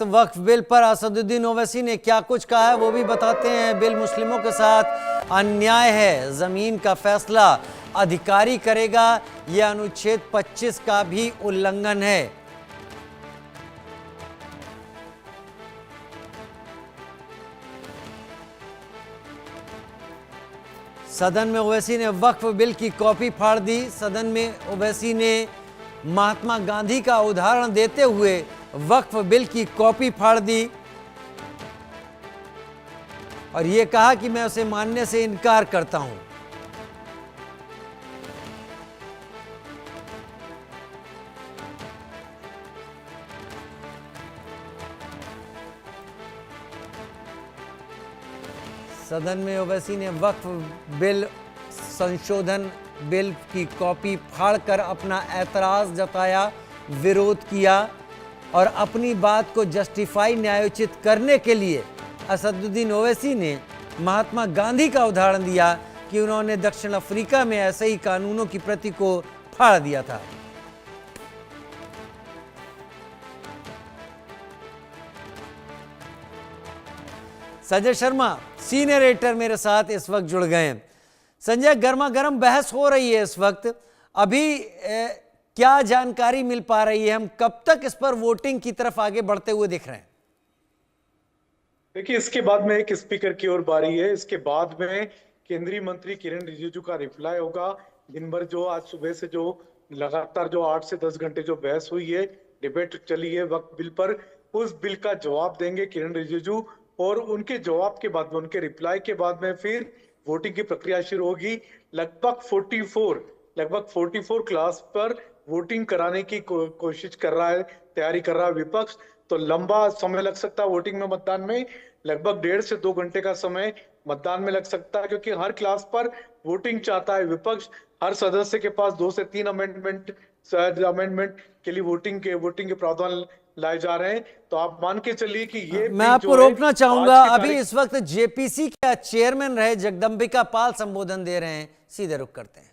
वक्फ bill पर असदुद्दीन ओवैसी ने क्या कुछ कहा है वो भी बताते हैं। बिल मुस्लिमों के साथ अन्याय है, जमीन का फैसला अधिकारी करेगा, यह अनुच्छेद 25 का भी उल्लंघन है। सदन में ओवैसी ने वक्फ बिल की कॉपी फाड़ दी। सदन में ओवैसी ने महात्मा गांधी का उदाहरण देते हुए वक्फ बिल की कॉपी फाड़ दी और यह कहा कि मैं उसे मानने से इनकार करता हूं। सदन में ओवैसी ने वक्फ बिल संशोधन बिल की कॉपी फाड़कर अपना ऐतराज जताया, विरोध किया और अपनी बात को जस्टिफाई न्यायोचित करने के लिए असदुद्दीन ओवैसी ने महात्मा गांधी का उदाहरण दिया कि उन्होंने दक्षिण अफ्रीका में ऐसे ही कानूनों की प्रति को फाड़ दिया था। संजय शर्मा सीनियर एडिटर मेरे साथ इस वक्त जुड़ गए हैं। संजय, गर्मा गर्म बहस हो रही है इस वक्त, अभी क्या जानकारी मिल पा रही है? हम कब तक इस पर वोटिंग की तरफ आगे बढ़ते हुए दिख रहे हैं? देखिए, इसके बाद में एक स्पीकर की ओर बारी है। इसके बाद में केंद्रीय मंत्री किरण रिजिजू का रिप्लाई होगा। दिन भर जो आज सुबह से जो लगातार जो 8 से 10 घंटे जो बहस हुई है, डिबेट चली है वक्फ बिल पर, उस बिल का जवाब देंगे किरण रिजिजू और उनके जवाब के बाद में, उनके रिप्लाई के बाद में फिर वोटिंग की प्रक्रिया शुरू होगी। लगभग 44 क्लास पर वोटिंग कराने की कोशिश कर रहा है, तैयारी कर रहा है विपक्ष। तो लंबा समय लग सकता है वोटिंग में, मतदान में लगभग 1.5 से 2 घंटे का समय मतदान में लग सकता है, क्योंकि हर क्लास पर वोटिंग चाहता है विपक्ष। हर सदस्य के पास 2 से 3 अमेंडमेंट के लिए वोटिंग के प्रावधान लाए जा रहे हैं। तो आप मान के चलिए कि ये मैं आपको रोकना चाहूंगा। अभी इस वक्त जेपीसी के चेयरमैन रहे जगदंबिका पाल संबोधन दे रहे हैं, सीधे रुख करते हैं।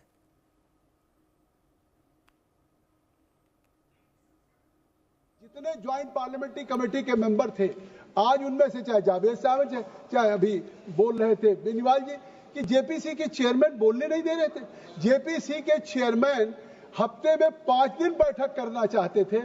जितने ज्वाइंट पार्लियामेंट्री कमेटी के मेंबर थे, आज उनमें से चाहे जावेद साहब चाहे अभी बोल रहे थे बेनीवाल जी कि जेपीसी के चेयरमैन बोलने नहीं दे रहे थे। जेपीसी के चेयरमैन हफ्ते में 5 दिन बैठक करना चाहते थे,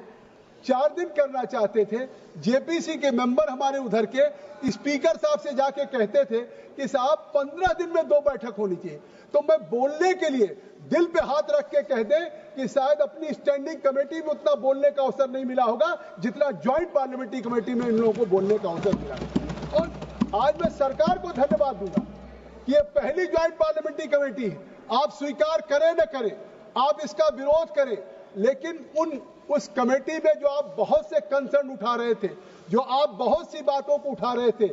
4 दिन करना चाहते थे। जेपीसी के मेंबर हमारे उधर के स्पीकर साहब से जाके कहते थे कि साहब 15 दिन में 2 बैठक होनी चाहिए। तो मैं बोलने के लिए दिल पे हाथ रख के कह दे कि शायद अपनी स्टैंडिंग कमेटी में उतना बोलने का अवसर नहीं मिला होगा जितना ज्वाइंट पार्लियामेंट्री कमेटी में इन लोगों को बोलने का अवसर मिला। और आज मैं सरकार को धन्यवाद दूंगा कि ये पहली ज्वाइंट पार्लियामेंट्री कमेटी है। आप स्वीकार करें न करें, आप इसका विरोध करें, लेकिन उस कमेटी में जो आप बहुत से कंसर्न उठा रहे थे, जो आप बहुत सी बातों को उठा रहे थे,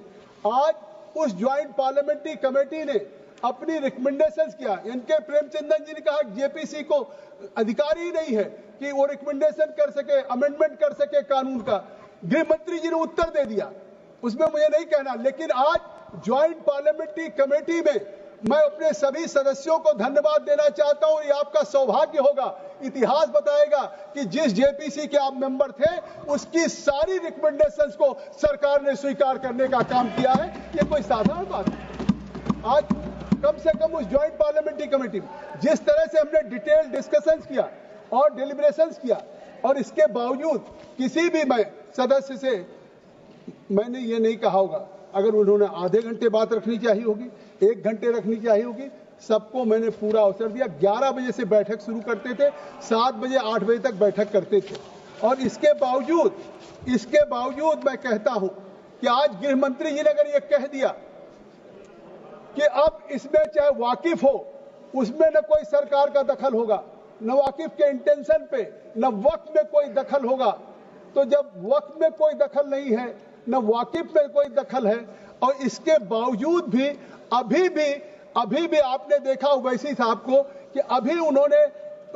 आज उस ज्वाइंट पार्लियामेंट्री कमेटी ने अपनी रिकमेंडेशंस किया। इनके प्रेमचंदन जी ने कहा जेपीसी को अधिकार ही नहीं है कि वो रिकमेंडेशन कर सके, अमेंडमेंट कर सके कानून का। गृह मंत्री जी ने उत्तर दे दिया, उसमें मुझे नहीं कहना। लेकिन आज ज्वाइंट पार्लियामेंट्री कमेटी में मैं अपने सभी सदस्यों को धन्यवाद देना चाहता हूं। ये आपका सौभाग्य होगा, इतिहास बताएगा कि जिस जेपीसी के आप मेंबर थे उसकी सारी रिकमेंडेशंस को सरकार ने स्वीकार करने का काम किया है। ये कोई साधारण बात है। आज कम से कम उस ज्वाइंट पार्लियामेंट्री कमेटी में जिस तरह से हमने डिटेल डिस्कशंस किया और डिलिब्रेशंस किया, और इसके बावजूद किसी भी सदस्य से मैंने ये नहीं कहा होगा अगर उन्होंने आधे घंटे बात रखनी चाहिए होगी, 1 घंटे रखनी चाहिए होगी, सबको मैंने पूरा अवसर दिया। 11 बजे से बैठक शुरू करते थे, 7 बजे 8 बजे तक बैठक करते थे। और इसके बावजूद मैं कहता हूं कि आज गृह मंत्री जी ने अगर ये कह दिया कि अब इसमें चाहे वाकिफ हो, उसमें न कोई सरकार का दखल होगा, न वाकिफ के इंटेंशन पे, न वक्त में कोई दखल होगा। तो जब वक्त में कोई दखल नहीं है, न वाकिफ में कोई दखल है, और इसके बावजूद भी अभी भी आपने देखा ओवैसी साहब को कि अभी उन्होंने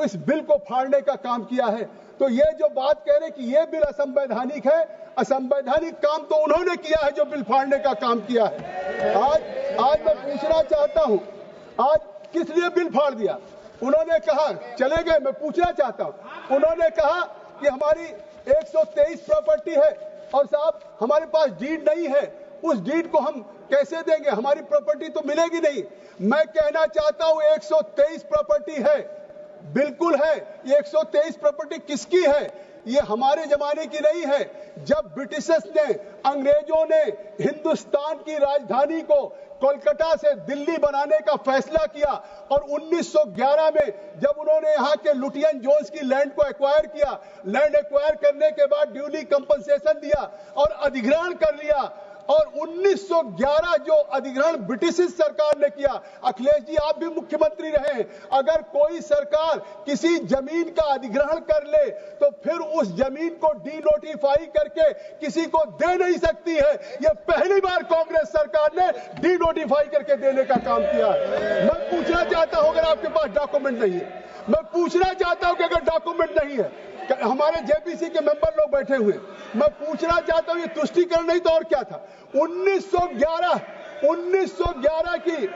इस बिल को फाड़ने का काम किया है। तो ये जो बात कह रहे कि ये बिल असंवैधानिक है, असंवैधानिक काम तो उन्होंने किया है जो बिल फाड़ने का काम किया है। आज मैं पूछना चाहता हूं, आज किस लिए बिल फाड़ दिया? उन्होंने कहा, चले गए, मैं पूछना चाहता हूं, उन्होंने कहा कि हमारी 123 प्रॉपर्टी है, और साहब हमारे पास डीड नहीं है, उस डीड को हम कैसे देंगे? हमारी प्रॉपर्टी तो मिलेगी नहीं। मैं कहना चाहता हूं 123 प्रॉपर्टी है, बिल्कुल है। ये 123 प्रॉपर्टी किसकी है? ये हमारे जमाने की नहीं है। जब ब्रिटिशर्स ने, अंग्रेजों ने हिंदुस्तान की राजधानी को कोलकाता से दिल्ली बनाने का फैसला किया और 1911 में जब उन्होंने यहाँ के लुटियन जोन्स की लैंड को एक्वायर किया, लैंड एक्वायर करने के बाद ड्यूली कंपनसेशन दिया और अधिग्रहण कर लिया। और 1911 जो अधिग्रहण ब्रिटिश सरकार ने किया, अखिलेश जी आप भी मुख्यमंत्री रहे, अगर कोई सरकार किसी जमीन का अधिग्रहण कर ले तो फिर उस जमीन को डीनोटिफाई करके किसी को दे नहीं सकती है। यह पहली बार कांग्रेस सरकार ने डीनोटिफाई करके देने का काम किया। मैं पूछना चाहता हूं, अगर आपके पास डॉक्यूमेंट नहीं है, मैं पूछना चाहता हूं कि अगर डॉक्यूमेंट नहीं है, हमारे जेपीसी के मेंबर लोग बैठे हुए, मैं पूछना चाहता हूं ये तुष्टिकरण नहीं तो और क्या था? 1911 की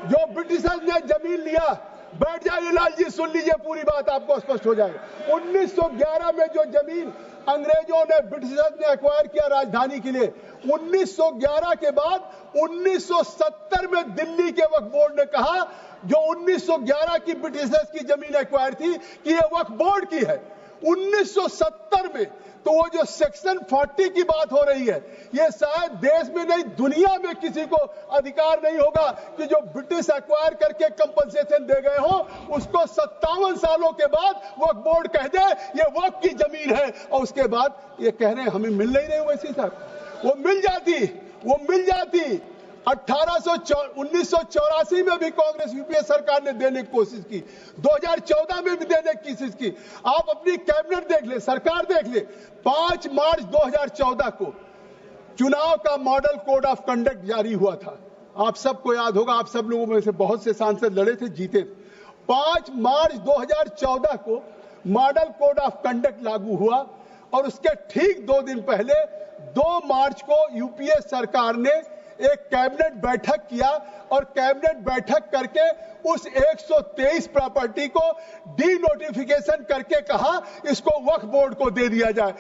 जो ब्रिटिशर्स ने जमीन लिया, बैठ जाइए लाल जी, सुन लीजिए पूरी बात, आपको स्पष्ट हो जाएगा। 1911 में जो जमीन अंग्रेजों ने, ब्रिटिशर्स ने एक्वायर किया राजधानी के लिए, 1911 के बाद 1970 में दिल्ली के वक्फ बोर्ड ने कहा, जो 1911 की ब्रिटिशर्स की जमीन एक्वायर थी, कि यह वक्फ बोर्ड की है। 1970 में तो वो जो सेक्शन 40 की बात हो रही है, ये शायद देश में नहीं दुनिया में किसी को अधिकार नहीं होगा कि जो ब्रिटिश एक्वायर करके कंपनसेशन दे गए हो उसको 57 सालों के बाद वक्फ बोर्ड कह दे ये वक्फ की जमीन है, और उसके बाद ये कह रहे हैं हमें मिल नहीं रही वैसी साहब। वो मिल जाती 1984 में भी कांग्रेस यूपीए सरकार ने देने की कोशिश की, 2014 में भी देने की कोशिश की। आप अपनी कैबिनेट देख ले, सरकार देख ले, 5 मार्च 2014 को चुनाव का मॉडल कोड ऑफ कंडक्ट जारी हुआ था। आप सबको याद होगा, आप सब लोगों में से बहुत से सांसद लड़े थे, जीते थे। 5 मार्च 2014 को मॉडल कोड ऑफ कंडक्ट लागू हुआ और उसके ठीक 2 दिन पहले 2 मार्च को यूपीए सरकार ने एक कैबिनेट बैठक किया और कैबिनेट बैठक करके उस 123 प्रॉपर्टी को डीनोटिफिकेशन करके कहा इसको वक्फ बोर्ड को दे दिया जाए।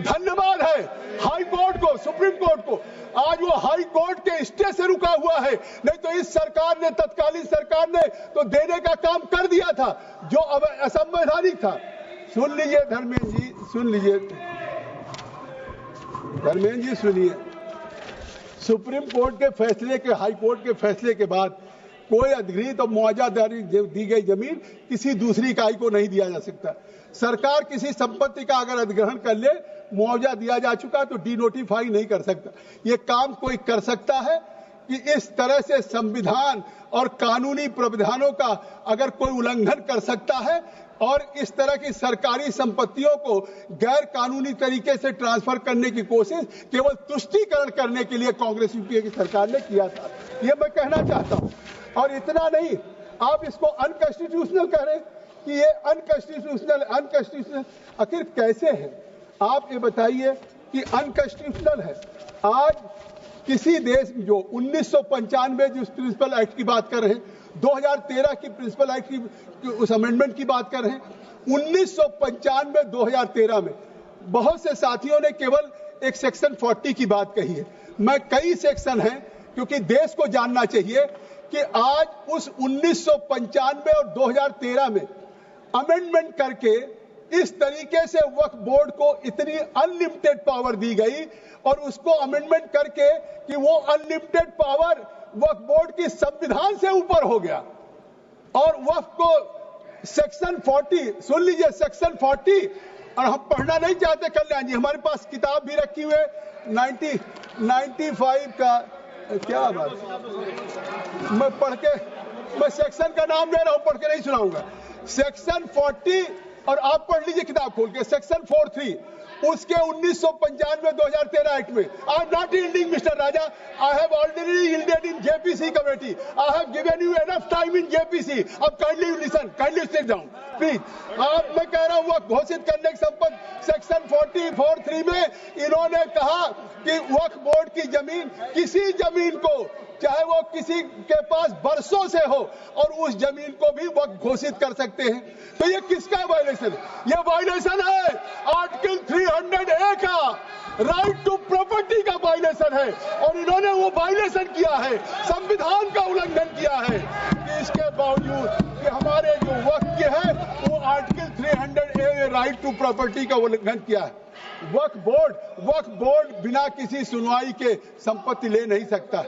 धन्यवाद है हाई कोर्ट को, सुप्रीम कोर्ट को। आज वो हाई कोर्ट के स्टे से रुका हुआ है, नहीं तो इस सरकार ने, तत्कालीन सरकार ने तो देने का काम कर दिया था जो असंवैधानिक था। सुन लीजिए धर्मेंद्र जी, सुनिए, सुप्रीम कोर्ट के फैसले के, हाई कोर्ट के फैसले के बाद कोई अधिग्रहित और मुआवजादारी दी गई जमीन किसी दूसरी इकाई को नहीं दिया जा सकता। सरकार किसी संपत्ति का अगर अधिग्रहण कर ले, मुआवजा दिया जा चुका तो डीनोटिफाई नहीं कर सकता। ये काम कोई कर सकता है कि इस तरह से संविधान और कानूनी प्रावधानों का अगर कोई उल्लंघन कर सकता है और इस तरह की सरकारी संपत्तियों को गैर कानूनी तरीके से ट्रांसफर करने की कोशिश केवल तुष्टीकरण करने के लिए कांग्रेस यूपीए की सरकार ने किया था, ये मैं कहना चाहता हूं। और इतना नहीं, आप इसको अनकॉन्स्टिट्यूशनल कह रहे हैं कि ये अनकॉन्स्टिट्यूशनल आखिर कैसे है? आप ये बताइए कि अनकॉन्स्टिट्यूशनल है। आज किसी देश में जो 1995 जिस प्रिंसिपल एक्ट की बात कर रहे हैं, 2013 की प्रिंसिपल एक्ट की उस अमेंडमेंट की बात कर रहे हैं, 1995-2013 में बहुत से साथियों ने केवल एक सेक्शन 40 की बात कही है। मैं कई सेक्शन हैं, क्योंकि देश को जानना चाहिए कि आज उस 1995 और 2013 में अमेंडमेंट करके इस तरीके से वक्फ बोर्ड को इतनी अनलिमिटेड पावर दी गई और उसको अमेंडमेंट करके कि वो अनलिमिटेड पावर वक्फ बोर्ड की संविधान से ऊपर हो गया और वक्फ को सेक्शन 40, सुन लीजिए सेक्शन 40, और हम पढ़ना नहीं चाहते कल्याण जी, हमारे पास किताब भी रखी हुई है 95 का, क्या बात, मैं पढ़ के, मैं सेक्शन का नाम ले रहा हूं, पढ़ के नहीं सुनाऊंगा। सेक्शन 40 और आप पढ़ लीजिए किताब खोल के, सेक्शन 43 उसके 1995-2013 एक्ट में। I am not yielding mister Raja, I have already yielded in JPC committee, I have given you enough time in JPC. अब kindly listen, kindly sit down please. आप, मैं कह रहा हूं वक्त घोषित करने की संपत्ति सेक्शन 44(3) में इन्होंने कहा कि वक्फ बोर्ड की जमीन, किसी जमीन को, चाहे वो किसी के पास बरसों से हो, और उस जमीन को भी वक्त घोषित कर सकते हैं। तो ये किसका वायलेशन वायलेशन, ये वायलेशन है आर्टिकल 300A का, राइट टू प्रॉपर्टी का वायलेशन है। और इन्होंने वो वायलेशन किया है, संविधान का उल्लंघन किया है कि इसके बावजूद कि हमारे जो वक्त के है वो article 300A right to property का उल्लंघन किया है। वक्फ बोर्ड बिना किसी सुनवाई के संपत्ति ले नहीं सकता।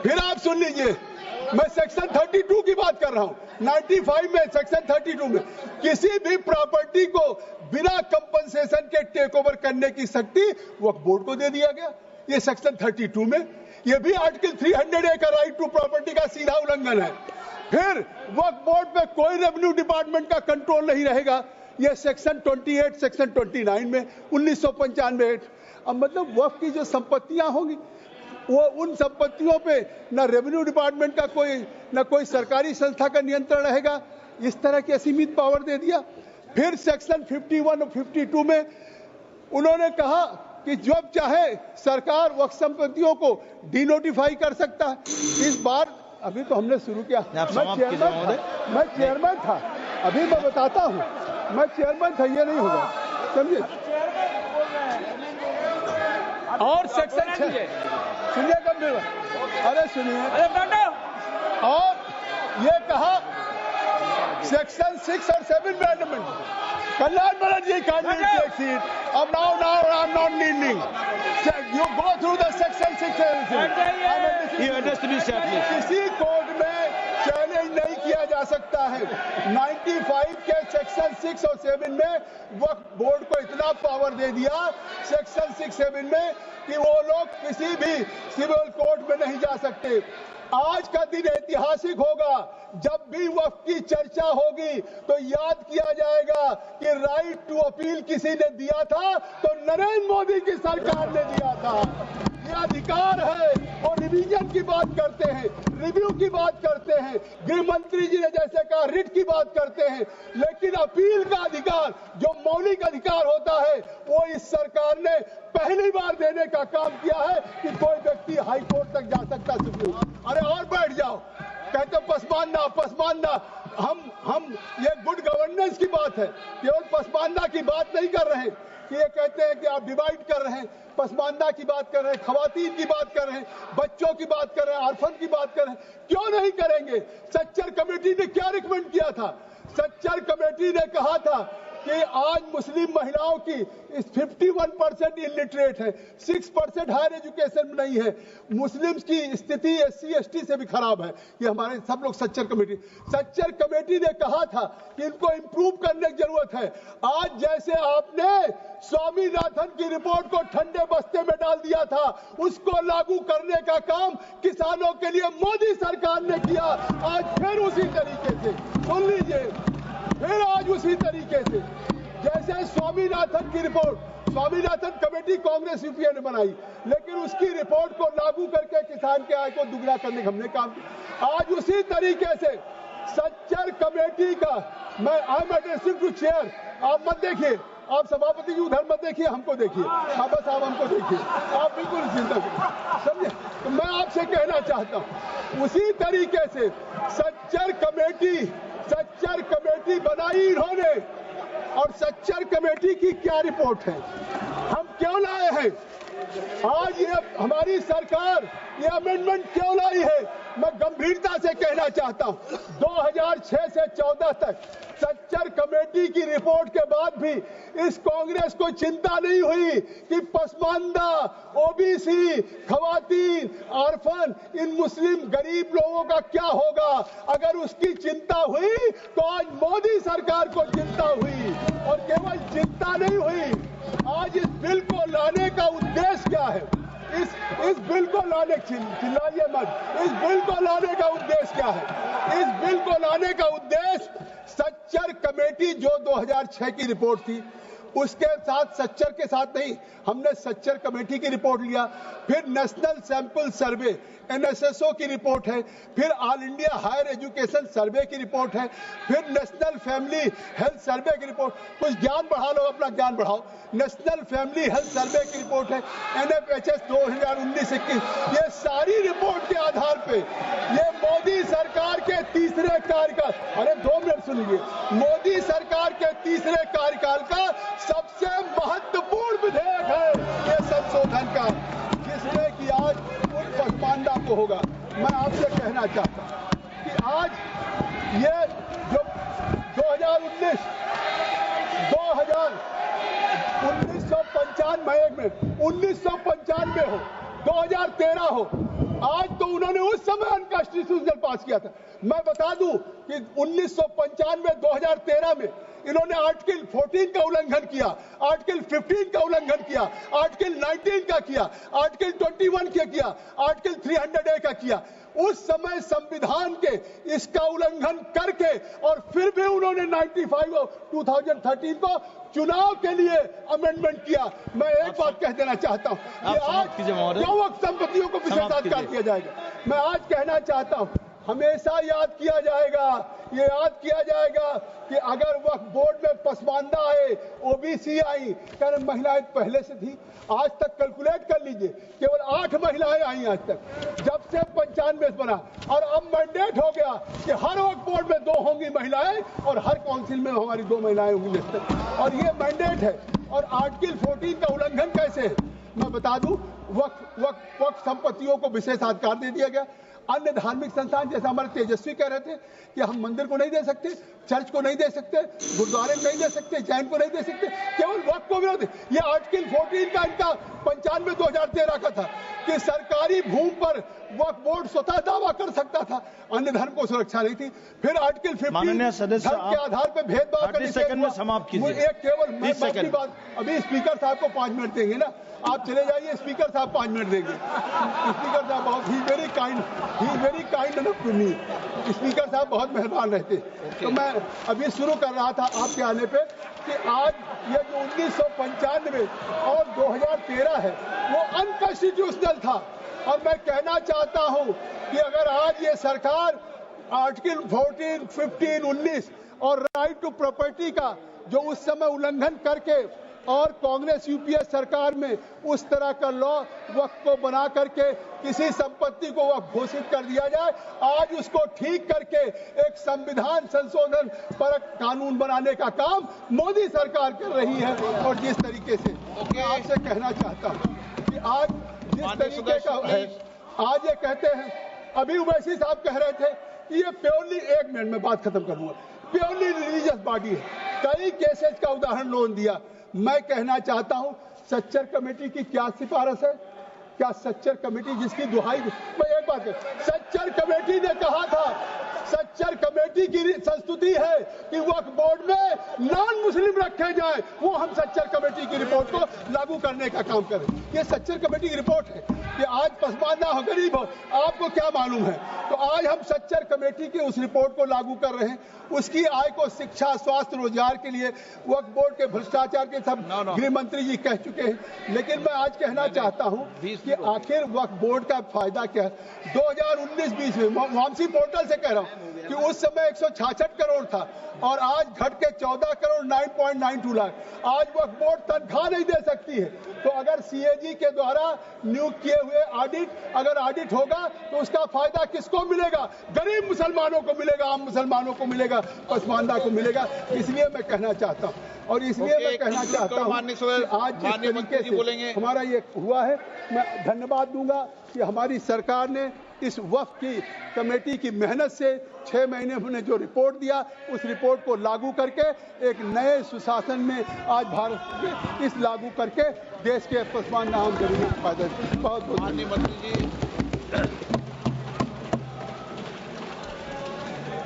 फिर आप सुन लीजिए, मैं सेक्शन 32 की बात कर रहा हूं। 95 में सेक्शन 32 में किसी भी प्रॉपर्टी को बिना कंपनसेशन के टेक ओवर करने की शक्ति वक्फ बोर्ड को दे दिया गया। ये सेक्शन 32 में, ये भी आर्टिकल 300A का राइट टू प्रॉपर्टी का सीधा उल्लंघन है। फिर वक्फ बोर्ड पे कोई रेवेन्यू डिपार्टमेंट का कंट्रोल नहीं रहेगा, ये सेक्शन 28 सेक्शन 29 में 1995। अब मतलब वक्फ की जो संपत्तियां होंगी वो उन संपत्तियों पे न रेवेन्यू डिपार्टमेंट का न कोई सरकारी संस्था का नियंत्रण रहेगा। इस तरह की असीमित पावर दे दिया। फिर सेक्शन 51 और 52 में उन्होंने कहा कि जब चाहे सरकार वक्फ संपत्तियों को डिनोटिफाई कर सकता है। इस बार अभी तो हमने शुरू किया, मैं चेयरमैन था, अभी मैं बताता हूँ, मैं चेयरमैन था, ये नहीं होगा, समझे। और सेक्शन 6 सुनिए, गंभीर, अरे सुनिए, और ये कहा सेक्शन 6 और 7 में amendment, Kalyan Banerjee candidate take seat. अब now I am not needing. You go through the section 6 and 7. You address me, sir, please. किसी कोर्ट में चैलेंज नहीं किया जा सकता है। 95 के सेक्शन 6 और 7 में वक्फ बोर्ड को इतना पावर दे दिया सेक्शन 6-7 में कि वो लोग किसी भी सिविल कोर्ट में नहीं जा सकते। आज का दिन ऐतिहासिक होगा। जब भी वक्फ की चर्चा होगी तो याद किया जाएगा कि राइट टू अपील किसी ने दिया था, तो नरेंद्र मोदी की सरकार ने दिया था। ये अधिकार है और रिवीजन की बात करते हैं, रिव्यू की बात करते हैं, गृह मंत्री जी ने जैसे कहा रिट की बात करते हैं, लेकिन अपील का अधिकार जो मौलिक अधिकार होता है वो इस सरकार ने पहली बार देने का काम किया है कि कोई व्यक्ति हाई कोर्ट तक जा सकता सुप्रीम। अरे और बैठ जाओ, कहते पसमानदा, हम ये गुड गवर्नेंस की बात है, केवल पसमानदा की बात नहीं कर रहे हैं कि ये कहते हैं कि आप डिवाइड कर रहे हैं, पसमानदा की बात कर रहे हैं, खवातीन की बात कर रहे हैं, बच्चों की बात कर रहे हैं, ऑर्फन की बात कर रहे हैं। क्यों नहीं करेंगे? सच्चर कमेटी ने क्या रिकमेंड किया था? सच्चर कमेटी ने कहा था कि आज मुस्लिम महिलाओं की 51% इलिटरेट है, 6% हायर एजुकेशन में नहीं है, मुस्लिम्स की स्थिति SC/ST से भी खराब है। ये हमारे सब लोग सच्चर कमेटी ने कहा था कि इनको इंप्रूव करने की जरूरत है। आज जैसे आपने स्वामीनाथन की रिपोर्ट को ठंडे बस्ते में डाल दिया था, उसको लागू करने का काम किसानों के लिए मोदी सरकार ने किया। आज फिर उसी तरीके से, सुन लीजिए, फिर आज उसी तरीके से जैसे स्वामीनाथन की report, Swaminathan committee Congress UPA ने बनाई, लेकिन उसकी रिपोर्ट को लागू करके किसान के आय को दुगना करने का हमने काम किया। आज उसी तरीके से सच्चर कमेटी का, मैं I am addressing to chair, आप मत देखिए, आप सभापति जी उधर मत देखिए, हमको देखिए, आप बस आप हमको देखिए, आप बिल्कुल चिंता करिए, समझे। तो मैं आपसे कहना चाहता हूं उसी तरीके से सच्चर कमेटी बनाई इन्होंने, और सच्चर कमेटी की क्या रिपोर्ट है, हम क्यों लाए हैं आज ये हमारी सरकार ये अमेंडमेंट क्यों लाई है? मैं गंभीरता से कहना चाहता हूं 2006 से 14 तक सच्चर कमेटी की रिपोर्ट के बाद भी इस कांग्रेस को चिंता नहीं हुई कि पसमानदा, ओबीसी, खवातीन, ऑर्फन, इन मुस्लिम गरीब लोगों का क्या होगा। अगर उसकी चिंता हुई तो आज मोदी सरकार को चिंता हुई, और केवल चिंता नहीं हुई, आज इस बिल को लाने का उद्देश्य क्या है? इस बिल को लाने, चिल्लाइए मत, इस बिल को लाने का उद्देश्य क्या है? इस बिल को लाने का उद्देश्य सच्चर कमेटी जो 2006 की रिपोर्ट थी उसके साथ, सच्चर के साथ नहीं, हमने सच्चर कमेटी की रिपोर्ट लिया, फिर नेशनल सैंपल सर्वे NSSO की रिपोर्ट है, फिर ऑल इंडिया हायर एजुकेशन सर्वे की रिपोर्ट है, फिर नेशनल फैमिली हेल्थ सर्वे की रिपोर्ट। कुछ ज्ञान बढ़ा लो, अपना ज्ञान बढ़ाओ। नेशनल फैमिली हेल्थ सर्वे की रिपोर्ट है, NFHS 2019-21। ये सारी रिपोर्ट के आधार पे ये मोदी सरकार के तीसरे कार्यकाल, अरे 2 मिनट सुनिए, मोदी सरकार के तीसरे काल का सबसे महत्वपूर्ण विधेयक है ये संशोधन का, जिसमें कि आज उन पसमानदा को होगा। मैं आपसे कहना चाहता हूं कि आज ये जो 1995 हो, 2013 हो, आज तो उन्होंने उस समय अनकॉन्स्टिट्यूशनल पास किया था। मैं बता दूं कि 1995 2013 में इन्होंने आर्टिकल 14 का उल्लंघन किया, आर्टिकल 15 का उल्लंघन किया, आर्टिकल 19 का किया, आर्टिकल 21 का किया, आर्टिकल 300A का किया। उस समय संविधान के इसका उल्लंघन करके और फिर भी उन्होंने 95 और 2013 को चुनाव के लिए अमेंडमेंट किया। मैं एक बात कह देना चाहता हूं कि आज क्यों वक्त संपत्तियों को विशेषाधिकार दिया जाएगा। मैं आज कहना चाहता हूं, हमेशा याद किया जाएगा, ये याद किया जाएगा कि अगर वक्फ बोर्ड में पसमानदा आए, ओबीसी आई, कारण महिलाएं पहले से थी। आज तक कैलकुलेट कर लीजिए, केवल 8 महिलाएं आई आज तक, जब से 95 बना, और अब मैंडेट हो गया कि हर वक्फ बोर्ड में 2 होंगी महिलाएं और हर काउंसिल में हमारी 2 महिलाएं होंगी, और ये मैंडेट है। और आर्टिकल 14 का उल्लंघन कैसे है मैं बता दूं, वक्फ संपत्तियों को विशेषाधिकार दे दिया गया। अन्य धार्मिक संस्थान जैसे हमारे तेजस्वी कह रहे थे कि हम मंदिर को नहीं दे सकते, चर्च को नहीं दे सकते, गुरुद्वारे को नहीं दे सकते, जैन को नहीं दे सकते, केवल वक्फ को विरोध। ये आर्टिकल 14 का इनका 95 2013 का था कि सरकारी भूमि पर वक्फ बोर्ड स्वतः दावा कर सकता था, अन्य धर्म को सुरक्षा नहीं थी। फिर आर्टिकल 15 धर्म के आधार पर भेदभाव का सेकंड में समाप्त कीजिए। एक केवल बात, अभी स्पीकर साहब को 5 मिनट देंगे ना, आप चले जाइए, स्पीकर साहब 5 मिनट देंगे। स्पीकर साहब बहुत ही very kind enough to me. Speaker साहब बहुत मेहरबान रहते। तो मैं अभी शुरू कर रहा था आपके आने पे कि आज ये जो 1995 और 2013 है वो अनकॉन्स्टिट्यूशनल था। और मैं कहना चाहता हूं कि अगर आज ये सरकार आर्टिकल 14, 15, 19 और राइट टू प्रॉपर्टी का जो उस समय उल्लंघन करके और कांग्रेस यूपीए सरकार में उस तरह का लॉ वक्फ को बना करके किसी संपत्ति को वक्फ घोषित कर दिया जाए, आज उसको ठीक करके एक संविधान संशोधन पर कानून बनाने का काम मोदी सरकार कर रही है। और जिस तरीके से मैं आपसे कहना चाहता हूं कि आज जिस तरीके का है, आज ये कहते हैं, अभी उवैसी साहब कह रहे थे कि ये प्योरली, 1 मिनट में बात खत्म करूंगा, प्योरली रिलीजियस बॉडी है। कई केसेस का उदाहरण लोन दिया। मैं कहना चाहता हूं, सच्चर कमेटी की क्या सिफारिश है? क्या सच्चर कमेटी जिसकी दुहाई, मैं एक बात, सच्चर कमेटी ने कहा था, सच्चर कमेटी की संस्तुति है कि वक्फ बोर्ड में नॉन मुस्लिम रखे जाए, वो हम सच्चर कमेटी की रिपोर्ट को लागू करने का काम करें। ये सच्चर कमेटी की रिपोर्ट है कि आज पसमानदा हो, गरीब हो, आपको क्या मालूम है? तो आज हम सच्चर कमेटी की उस रिपोर्ट को लागू कर रहे हैं। उसकी आय को शिक्षा, स्वास्थ्य, रोजगार के लिए वक्फ बोर्ड के भ्रष्टाचार के सब गृह मंत्री जी कह चुके हैं। लेकिन मैं आज कहना चाहता हूं कि आखिर वक्फ बोर्ड का फायदा क्या है? 2019-20 में वामसी पोर्टल से कह रहा हूं कि उस समय 166 करोड़ था और आज घट के 14 करोड़ 9.92 लाख। आज वक्फ बोर्ड तनख्वाह नहीं दे सकती है। तो अगर सीएजी के द्वारा नियुक्त किए हुए अगर ऑडिट होगा तो उसका फायदा किसको मिलेगा? गरीब मुसलमानों को मिलेगा, आम मुसलमानों को मिलेगा, पसमानदा को मिलेगा। इसलिए मैं कहना चाहता हूं, और इसलिए मैं कहना चाहता हूं कि आज जिस तरीके से हमारा ये हुआ है, मैं धन्यवाद दूंगा कि हमारी सरकार ने इस वक्फ की कमेटी की मेहनत से 6 महीने में जो रिपोर्ट दिया, उस रिपोर्ट को लागू करके एक नए सुशासन में आज भारत में इस लागू करके देश के पसमानदा आम जरूरी फायदा। बहुत बहुत माननीय मंत्री जी।